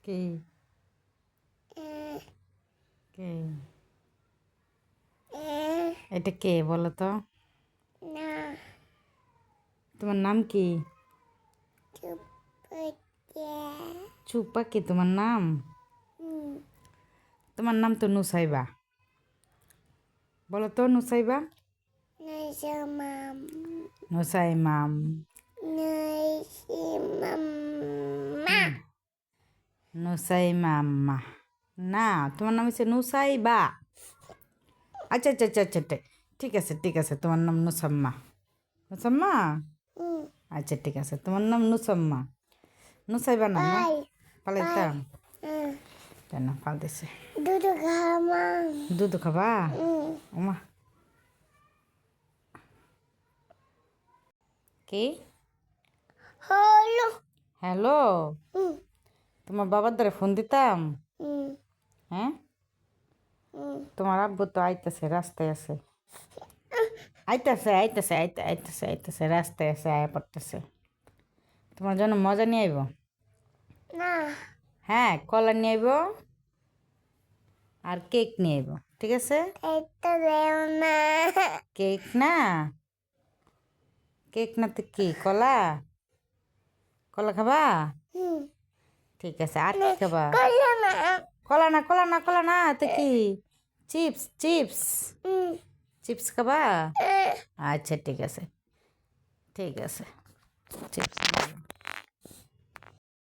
কি কে এটা কে বলো তো? না তোমার নাম কি? চুপ পাখি তোমার নাম? তোমার নাম তো নুসাইবা। বলো তো নুসাইবা। নুসাইমাম। নুসাইমাম্মা না, তোমার নাম হচ্ছে নুসাইবা। আচ্ছা আচ্ছা আচ্ছা আচ্ছা আচ্ছা। ঠিক আছে তোমার নাম নুসাম্মা। নুসাম্মা আচ্ছা ঠিক আছে তোমার নাম নুসাম্মা। নুসাইবা নাম না? পালাইতাম কেন পালতেছে? দুধ খাবা? ওমা কি হ্যালো, তোমার বাবার দ্বারা ফোন দিতাম। হ্যাঁ, তোমার আব্বু তো আইতেছে, রাস্তায় আছে। আইতেছে রাস্তায় আছে, আয়া পড়তেছে। তোমার জন্য মজা নিয়ে আইব। হ্যাঁ, কলা নিয়ে আইব আর কেক নিয়ে আইব, ঠিক আছে? কেক না, কেক না তো কি, কলা? কলা খাবা? ঠিক আছে, আর কি খাবা? কলা না তো কি? চিপস চিপস চিপস খাবা? আচ্ছা ঠিক আছে, ঠিক আছে, চিপস।